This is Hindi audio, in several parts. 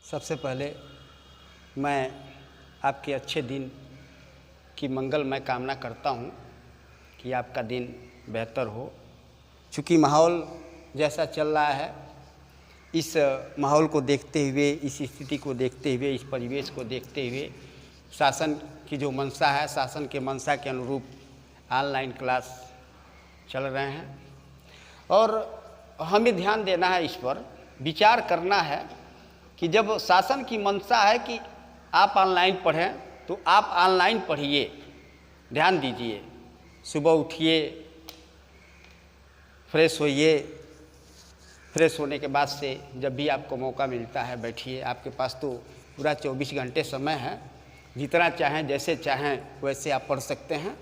सबसे पहले मैं आपके अच्छे दिन की मंगलमय कामना करता हूँ कि आपका दिन बेहतर हो। चूँकि माहौल जैसा चल रहा है, इस माहौल को देखते हुए, इस स्थिति को देखते हुए, इस परिवेश को देखते हुए शासन की जो मंशा है, शासन के मंशा के अनुरूप ऑनलाइन क्लास चल रहे हैं और हमें ध्यान देना है, इस पर विचार करना है कि जब शासन की मंशा है कि आप ऑनलाइन पढ़ें तो आप ऑनलाइन पढ़िए। ध्यान दीजिए, सुबह उठिए, फ्रेश होइए, फ्रेश होने के बाद से जब भी आपको मौका मिलता है बैठिए। आपके पास तो पूरा 24 घंटे समय है, जितना चाहें जैसे चाहें वैसे आप पढ़ सकते हैं।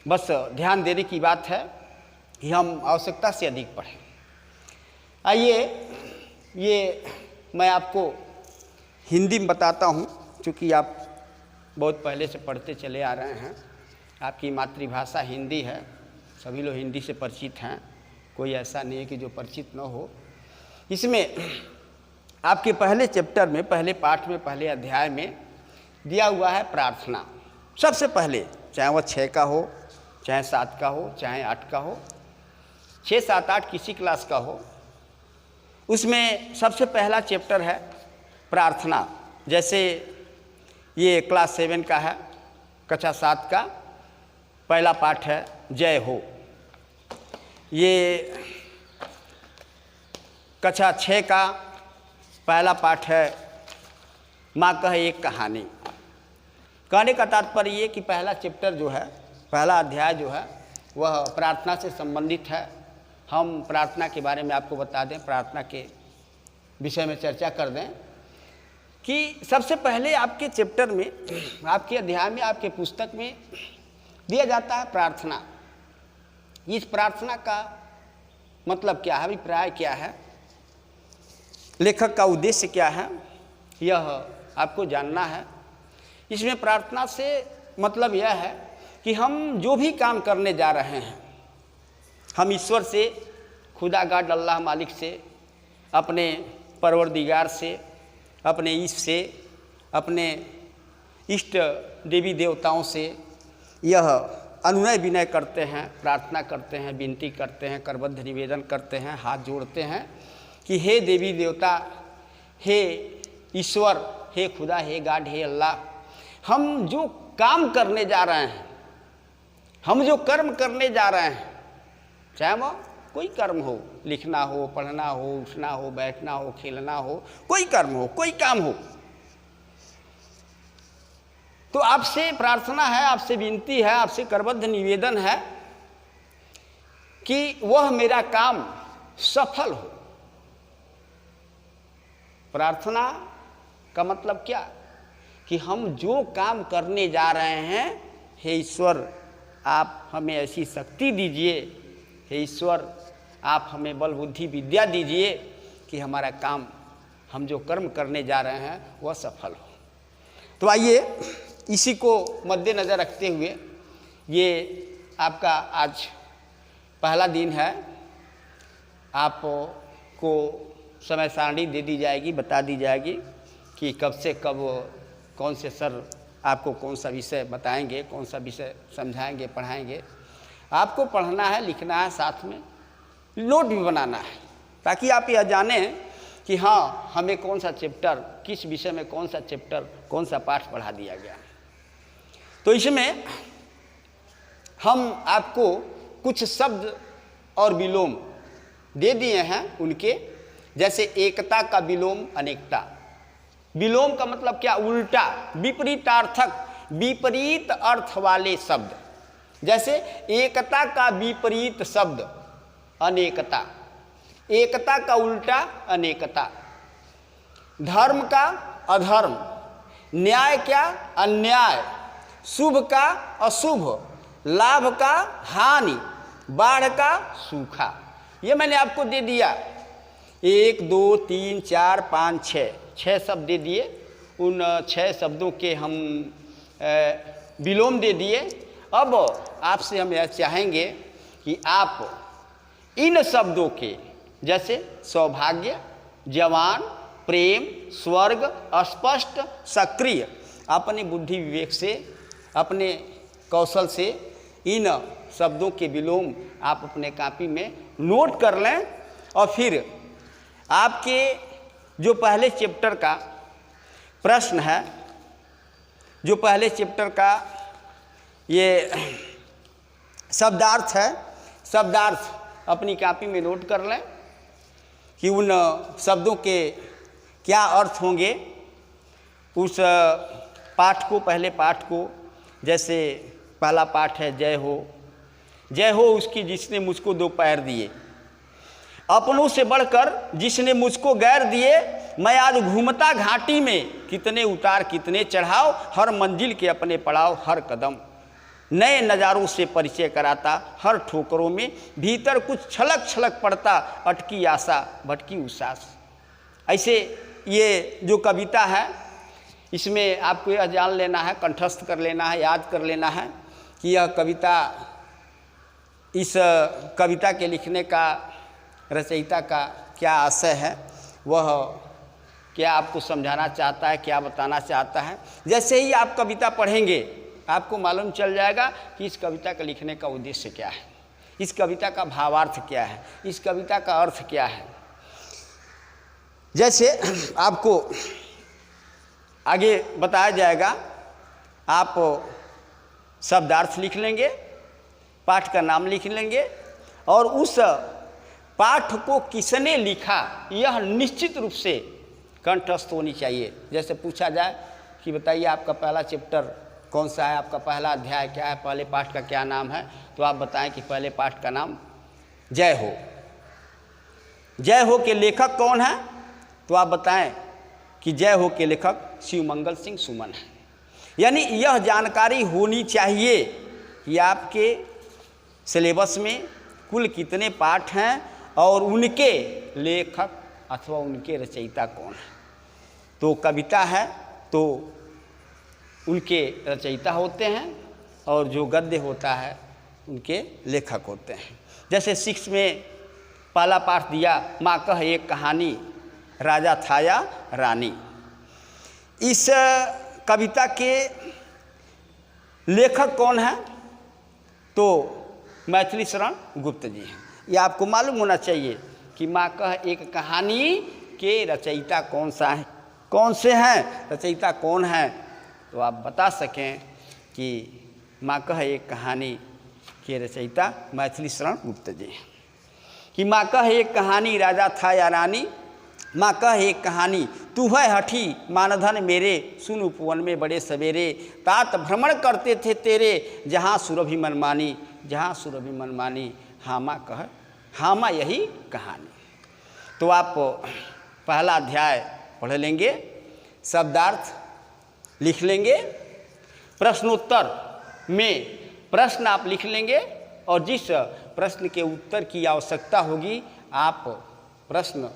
बस ध्यान देने की बात है कि हम आवश्यकता से अधिक पढ़ें। आइए, ये मैं आपको हिंदी में बताता हूँ, क्योंकि आप बहुत पहले से पढ़ते चले आ रहे हैं। आपकी मातृभाषा हिंदी है, सभी लोग हिंदी से परिचित हैं, कोई ऐसा नहीं है कि जो परिचित न हो। इसमें आपके पहले चैप्टर में, पहले पाठ में, पहले अध्याय में दिया हुआ है प्रार्थना। सबसे पहले, चाहे वह 6 का हो, चाहे 7 का हो, चाहे 8 का हो, 6, 7, 8 किसी क्लास का हो, उसमें सबसे पहला चैप्टर है प्रार्थना। जैसे ये क्लास 7 का है, कक्षा 7 का पहला पाठ है जय हो। ये कक्षा 6 का पहला पाठ है माँ कहे एक कहानी। कहने का तात्पर्य ये कि पहला चैप्टर जो है, पहला अध्याय जो है वह प्रार्थना से संबंधित है। हम प्रार्थना के बारे में आपको बता दें, प्रार्थना के विषय में चर्चा कर दें कि सबसे पहले आपके चैप्टर में, आपके अध्याय में, आपके पुस्तक में दिया जाता है प्रार्थना। इस प्रार्थना का मतलब क्या है, अभिप्राय क्या है, लेखक का उद्देश्य क्या है, यह आपको जानना है। इसमें प्रार्थना से मतलब यह है कि हम जो भी काम करने जा रहे हैं, हम ईश्वर से, खुदा गाड अल्लाह मालिक से, अपने परवरदिगार से, अपने ईश्वर से, अपने इष्ट देवी देवताओं से यह अनुनय विनय करते हैं, प्रार्थना करते हैं, विनती करते हैं, करबद्ध निवेदन करते हैं, हाथ जोड़ते हैं कि हे देवी देवता, हे ईश्वर, हे खुदा, हे गाड, हे अल्लाह, हम जो काम करने जा रहे हैं, हम जो कर्म करने जा रहे हैं, चाहे वह कोई कर्म हो, लिखना हो, पढ़ना हो, उठना हो, बैठना हो, खेलना हो, कोई कर्म हो, कोई काम हो, तो आपसे प्रार्थना है, आपसे विनती है, आपसे करबद्ध निवेदन है कि वह मेरा काम सफल हो। प्रार्थना का मतलब क्या कि हम जो काम करने जा रहे हैं, हे ईश्वर आप हमें ऐसी शक्ति दीजिए, हे ईश्वर आप हमें बल बुद्धि विद्या दीजिए कि हमारा काम, हम जो कर्म करने जा रहे हैं वह सफल हो। तो आइए, इसी को मद्देनज़र रखते हुए, ये आपका आज पहला दिन है। आपको समय सारणी दे दी जाएगी, बता दी जाएगी कि कब से कब कौन से सर आपको कौन सा विषय बताएंगे, कौन सा विषय समझाएंगे, पढ़ाएंगे। आपको पढ़ना है, लिखना है, साथ में नोट भी बनाना है, ताकि आप यह जानें कि हाँ, हमें कौन सा चैप्टर, किस विषय में कौन सा चैप्टर, कौन सा पाठ पढ़ा दिया गया। तो इसमें हम आपको कुछ शब्द और विलोम दे दिए हैं उनके, जैसे एकता का विलोम अनेकता। विलोम का मतलब क्या, उल्टा, विपरीतार्थक, विपरीत अर्थ वाले शब्द। जैसे एकता का विपरीत शब्द अनेकता, एकता का उल्टा अनेकता। धर्म का अधर्म, न्याय क्या अन्याय, शुभ का अशुभ, लाभ का हानि, बाढ़ का सूखा। ये मैंने आपको दे दिया, 1, 2, 3, 4, 5, 6 शब्द दे दिए। उन 6 शब्दों के हम विलोम दे दिए। अब आपसे हम यह चाहेंगे कि आप इन शब्दों के, जैसे सौभाग्य, जवान, प्रेम, स्वर्ग, अस्पष्ट, सक्रिय। अपने बुद्धि विवेक से, अपने कौशल से इन शब्दों के विलोम आप अपने कॉपी में नोट कर लें और फिर आपके जो पहले चैप्टर का प्रश्न है, जो पहले चैप्टर का ये शब्दार्थ है, शब्दार्थ अपनी कॉपी में नोट कर लें कि उन शब्दों के क्या अर्थ होंगे। उस पाठ को, पहले पाठ को, जैसे पहला पाठ है जय हो। जय हो उसकी जिसने मुझको दो पैर दिए, अपनों से बढ़कर जिसने मुझको गैर दिए। मैं आज घूमता घाटी में, कितने उतार कितने चढ़ाव, हर मंजिल के अपने पड़ाव, हर कदम नए नज़ारों से परिचय कराता, हर ठोकरों में भीतर कुछ छलक छलक पड़ता, अटकी आशा भटकी उसास। ऐसे ये जो कविता है, इसमें आपको यह जान लेना है, कंठस्थ कर लेना है, याद कर लेना है कि यह कविता, इस कविता के लिखने का रचयिता का क्या आशय है, वह क्या आपको समझाना चाहता है, क्या बताना चाहता है। जैसे ही आप कविता पढ़ेंगे आपको मालूम चल जाएगा कि इस कविता का लिखने का उद्देश्य क्या है, इस कविता का भावार्थ क्या है, इस कविता का अर्थ क्या है। जैसे आपको आगे बताया जाएगा, आप शब्दार्थ लिख लेंगे, पाठ का नाम लिख लेंगे और उस पाठ को किसने लिखा यह निश्चित रूप से कंठस्थ होनी चाहिए। जैसे पूछा जाए कि बताइए आपका पहला चैप्टर कौन सा है, आपका पहला अध्याय क्या है, पहले पाठ का क्या नाम है, तो आप बताएं कि पहले पाठ का नाम जय हो। जय हो के लेखक कौन है, तो आप बताएं कि जय हो के लेखक शिवमंगल सिंह सुमन है। यानी यह जानकारी होनी चाहिए कि आपके सिलेबस में कुल कितने पाठ हैं और उनके लेखक अथवा उनके रचयिता कौन है। तो कविता है तो उनके रचयिता होते हैं और जो गद्य होता है उनके लेखक होते हैं। जैसे 6 में पहला पाठ दिया, माँ कह एक कहानी, राजा था या रानी। इस कविता के लेखक कौन है, तो मैथिली शरण गुप्त जी हैं। ये आपको मालूम होना चाहिए कि माँ कह एक कहानी के रचयिता कौन सा है, कौन से हैं, रचयिता कौन है, तो आप बता सकें कि माँ कह एक कहानी के रचयिता मैथिली शरण गुप्त जी हैं। कि माँ कह एक कहानी, राजा था या रानी। माँ कह एक कहानी, तू है हठी मानधन मेरे, सुन उपवन में बड़े सवेरे, तात भ्रमण करते थे तेरे, जहाँ सुरभि मनमानी, जहाँ सुरभि मनमानी। हाँ माँ कह, हाँ माँ यही कहानी। तो आप पहला अध्याय पढ़ लेंगे, शब्दार्थ लिख लेंगे, प्रश्नोत्तर में प्रश्न आप लिख लेंगे और जिस प्रश्न के उत्तर की आवश्यकता होगी आप प्रश्न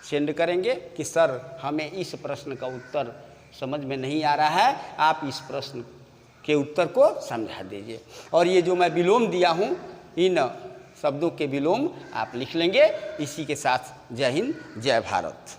सेंड करेंगे कि सर हमें इस प्रश्न का उत्तर समझ में नहीं आ रहा है, आप इस प्रश्न के उत्तर को समझा दीजिए। और ये जो मैं विलोम दिया हूँ, इन शब्दों के विलोम आप लिख लेंगे। इसी के साथ जय हिंद, जय भारत।